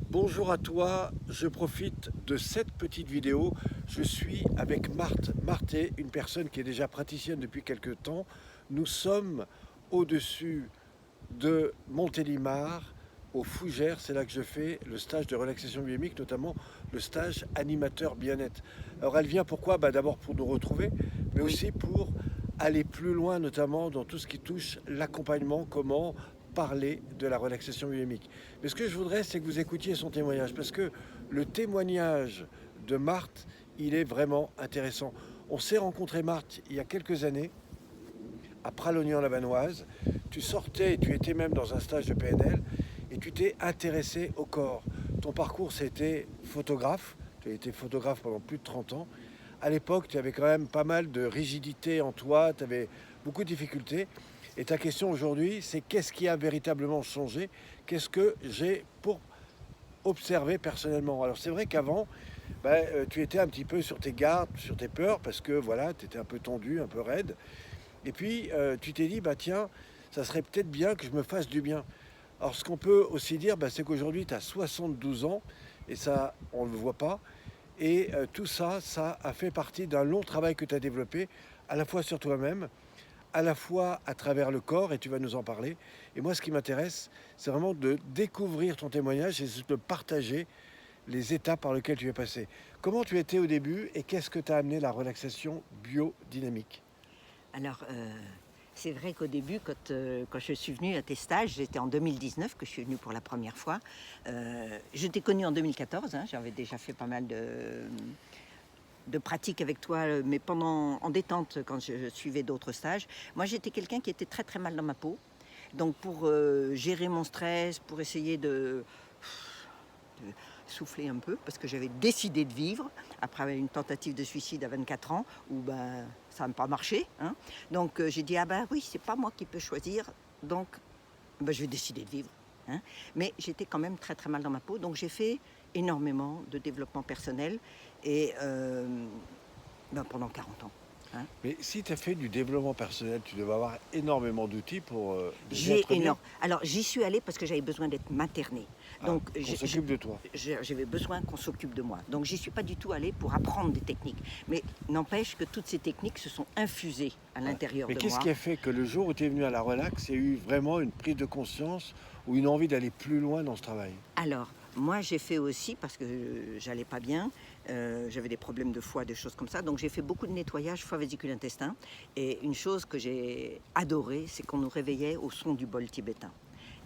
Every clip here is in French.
Bonjour à toi, je profite de cette petite vidéo. Je suis avec Marthe. Marthe est une personne qui est déjà praticienne depuis quelques temps. Nous sommes au-dessus de Montélimar, au Fougères. C'est là que je fais le stage de relaxation biomique, notamment le stage animateur bien-être. Alors elle vient pourquoi? D'abord pour nous retrouver, mais Oui, aussi pour aller plus loin, notamment dans tout ce qui touche l'accompagnement, comment parler de la relaxation biomique. Mais ce que je voudrais, c'est que vous écoutiez son témoignage, parce que le témoignage de Marthe, il est vraiment intéressant. On s'est rencontré, Marthe, il y a quelques années, à Pralognan-la-Vanoise. Tu sortais, tu étais même dans un stage de PNL, et tu t'es intéressé au corps. Ton parcours, c'était photographe. Tu as été photographe pendant plus de 30 ans. À l'époque, tu avais quand même pas mal de rigidité en toi, tu avais beaucoup de difficultés. Et ta question aujourd'hui, c'est qu'est-ce qui a véritablement changé? Qu'est-ce que j'ai pour observer personnellement? Alors c'est vrai qu'avant, tu étais un petit peu sur tes gardes, sur tes peurs, parce que voilà, tu étais un peu tendu, un peu raide. Et puis tu t'es dit, tiens, ça serait peut-être bien que je me fasse du bien. Alors ce qu'on peut aussi dire, c'est qu'aujourd'hui tu as 72 ans, et ça, on ne le voit pas. Et tout ça, ça a fait partie d'un long travail que tu as développé, à la fois sur toi-même, à la fois à travers le corps, et tu vas nous en parler. Et moi, ce qui m'intéresse, c'est vraiment de découvrir ton témoignage et de partager les étapes par lesquelles tu es passé. Comment tu étais au début et qu'est-ce que t'a amené la relaxation biodynamique? alors c'est vrai qu'au début, quand je suis venue à tes stages, c'était en 2019 que je suis venue pour la première fois. Je t'ai connue en 2014, hein, j'avais déjà fait pas mal de pratiques avec toi, mais en détente, quand je suivais d'autres stages. Moi, j'étais quelqu'un qui était très très mal dans ma peau. Donc pour gérer mon stress, pour essayer de souffler un peu, parce que j'avais décidé de vivre après une tentative de suicide à 24 ans où ça n'a pas marché, hein. Donc j'ai dit oui, c'est pas moi qui peux choisir, donc je vais décider de vivre, hein. Mais j'étais quand même très très mal dans ma peau, donc j'ai fait énormément de développement personnel et pendant 40 ans, hein. Mais si tu as fait du développement personnel, tu devais avoir énormément d'outils pour déjà J'ai être bien. énorme. Alors j'y suis allée parce que j'avais besoin d'être maternée. Ah, Donc qu'on s'occupe de toi. j'avais besoin qu'on s'occupe de moi. Donc j'y suis pas du tout allée pour apprendre des techniques. Mais n'empêche que toutes ces techniques se sont infusées à Ouais. l'intérieur Mais de qu'est-ce moi. qui a fait que le jour où tu es venu à la relax, il y a eu vraiment une prise de conscience ou une envie d'aller plus loin dans ce travail? Alors, moi, j'ai fait aussi, parce que j'allais pas bien, j'avais des problèmes de foie, des choses comme ça, donc j'ai fait beaucoup de nettoyage foie, vésicule, intestin. Et une chose que j'ai adorée, c'est qu'on nous réveillait au son du bol tibétain.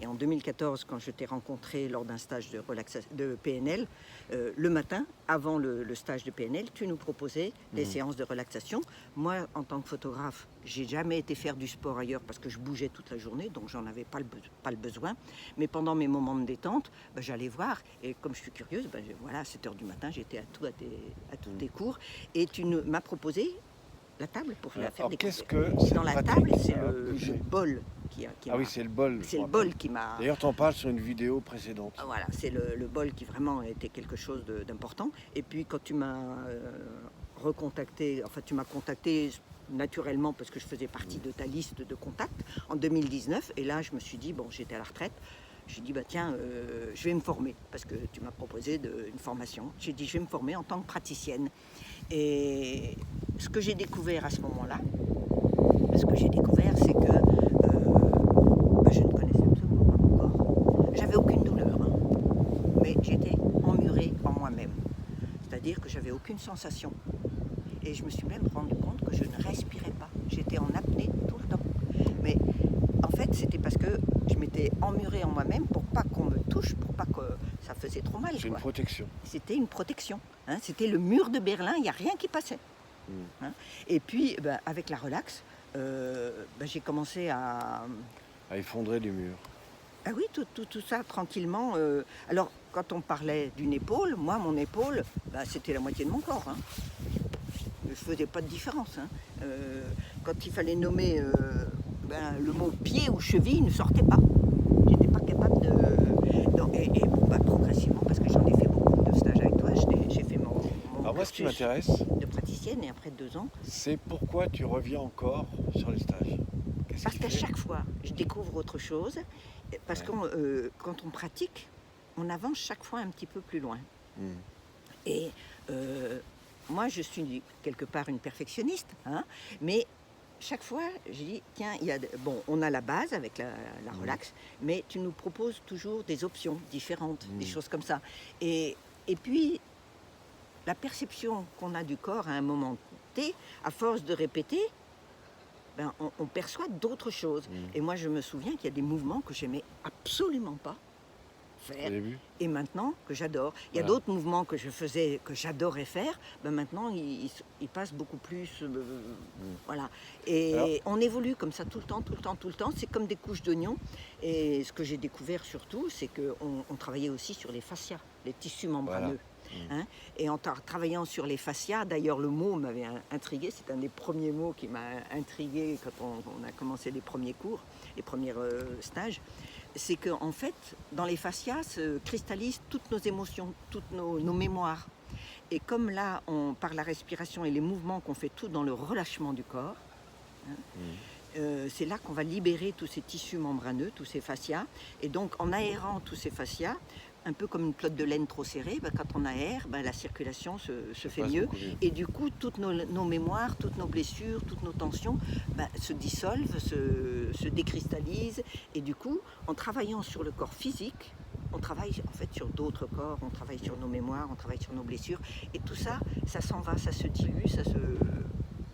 Et en 2014, quand je t'ai rencontré lors d'un stage de PNL, le matin, avant le stage de PNL, tu nous proposais des séances de relaxation. Moi, en tant que photographe, j'ai jamais été faire du sport ailleurs parce que je bougeais toute la journée, donc j'en avais pas le besoin. Mais pendant mes moments de détente, j'allais voir. Et comme je suis curieuse, voilà, à 7 h du matin, j'étais à tous tes cours. Et m'as proposé la table pour la faire Alors qu'est-ce découvrir. que Et cette dans la pratique table, c'est a le bougé? bol qui Ah oui, m'a. c'est le bol, je C'est me le rappelle. bol qui m'a. D'ailleurs, tu en parles sur une vidéo précédente. Voilà, c'est le bol qui vraiment était quelque chose d'important. Et puis quand tu m'as recontacté, enfin tu m'as contacté naturellement parce que je faisais partie de ta liste de contacts en 2019. Et là, je me suis dit, bon, j'étais à la retraite. J'ai dit, tiens, je vais me former parce que tu m'as proposé une formation. J'ai dit, je vais me former en tant que praticienne. Et ce que j'ai découvert à ce moment-là, c'est que je ne connaissais absolument pas mon corps. J'avais aucune douleur, hein, mais j'étais emmurée en moi-même. C'est-à-dire que j'avais aucune sensation. Et je me suis même rendu compte que je ne respirais pas. J'étais en apnée tout le temps. Mais en fait, c'était parce que je m'étais emmurée en moi-même pour pas qu'on me touche, pour pas que ça faisait trop mal, C'est une quoi. protection. C'était une protection, hein. C'était le mur de Berlin, il n'y a rien qui passait, hein. Et puis, avec la relax, j'ai commencé à... À effondrer les murs. Ah oui, tout ça tranquillement. Alors, quand on parlait d'une épaule, moi, mon épaule, c'était la moitié de mon corps, hein. Je ne faisais pas de différence, hein. Quand il fallait nommer le mot pied ou cheville ne sortait pas. Je n'étais pas capable de... progressivement, parce que j'en ai fait beaucoup de stages avec toi, j'ai fait mon Alors moi, ce qui cursus m'intéresse, de praticienne, et après 2 ans, c'est pourquoi tu reviens encore sur les stages. Qu'est-ce parce qui qu'à fait? chaque fois, je découvre autre chose, parce Ouais. que quand on pratique, on avance chaque fois un petit peu plus loin. Mmh. Et moi, je suis quelque part une perfectionniste, hein, mais chaque fois, je dis, tiens, bon, on a la base avec la relax, mais tu nous proposes toujours des options différentes, des choses comme ça. Et puis, la perception qu'on a du corps à un moment T, à force de répéter, ben, on perçoit d'autres choses. Et moi, je me souviens qu'il y a des mouvements que j'aimais absolument pas faire. Au début. Et maintenant que j'adore. Il y a Voilà. d'autres mouvements que je faisais, que j'adorais faire, ben maintenant ils passent beaucoup plus. Voilà. Et Alors- on évolue comme ça tout le temps, tout le temps, tout le temps. C'est comme des couches d'oignons. Et ce que j'ai découvert surtout, c'est qu'on travaillait aussi sur les fascias, les tissus membraneux. Hein, et en travaillant sur les fascias, d'ailleurs le mot m'avait intrigué, c'est un des premiers mots qui m'a intrigué quand on a commencé les premiers cours, les premiers stages, c'est qu'en fait, dans les fascias se cristallisent toutes nos émotions, toutes nos mémoires. Et comme là, par la respiration et les mouvements qu'on fait tout dans le relâchement du corps, hein, c'est là qu'on va libérer tous ces tissus membraneux, tous ces fascias. Et donc en aérant tous ces fascias, un peu comme une pelote de laine trop serrée, ben, quand on aère, ben, la circulation se fait mieux. Et du coup, toutes nos mémoires, toutes nos blessures, toutes nos tensions ben, se dissolvent, se décristallisent. Et du coup, en travaillant sur le corps physique, on travaille en fait sur d'autres corps, on travaille sur nos mémoires, on travaille sur nos blessures. Et tout ça, ça s'en va, ça se dilue,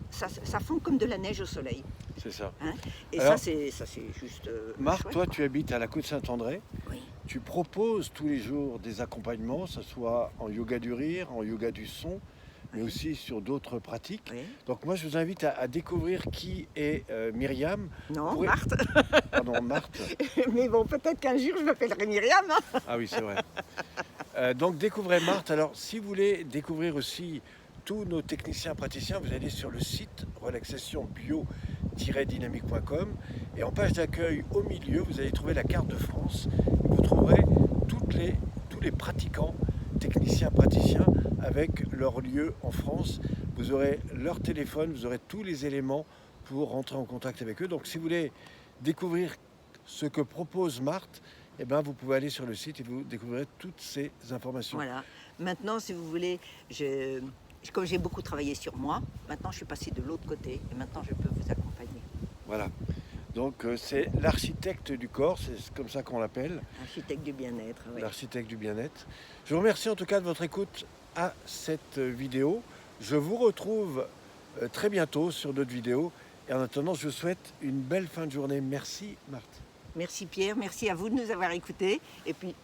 ça fond comme de la neige au soleil. C'est ça. Hein, et alors, ça, c'est juste. Marc, chouette, toi, quoi. tu habites à la Côte Saint-André. Oui. Tu proposes tous les jours des accompagnements, que ce soit en yoga du rire, en yoga du son, mais aussi sur d'autres pratiques. Oui. Donc moi, je vous invite à découvrir qui est Myriam. Non, Pourrait- Marthe. Pardon, Marthe. Mais bon, peut-être qu'un jour je m'appellerai Myriam. Hein. Ah oui, c'est vrai. Donc découvrez Marthe. Alors, si vous voulez découvrir aussi tous nos techniciens praticiens, vous allez sur le site relaxationbio-dynamique.com et en page d'accueil au milieu, vous allez trouver la carte de France. Vous trouverez tous les pratiquants, techniciens praticiens avec leur lieu en France. Vous aurez leur téléphone, vous aurez tous les éléments pour rentrer en contact avec eux. Donc si vous voulez découvrir ce que propose Marthe, eh ben, vous pouvez aller sur le site et vous découvrirez toutes ces informations. Voilà. Maintenant, si vous voulez, comme j'ai beaucoup travaillé sur moi, maintenant je suis passée de l'autre côté et maintenant je peux vous accompagner. Voilà. Donc c'est l'architecte du corps, c'est comme ça qu'on l'appelle, Architecte du bien-être. Oui. l'architecte du bien-être. Je vous remercie en tout cas de votre écoute à cette vidéo. Je vous retrouve très bientôt sur d'autres vidéos. Et en attendant, je vous souhaite une belle fin de journée. Merci Marthe. Merci Pierre, merci à vous de nous avoir écoutés. Et puis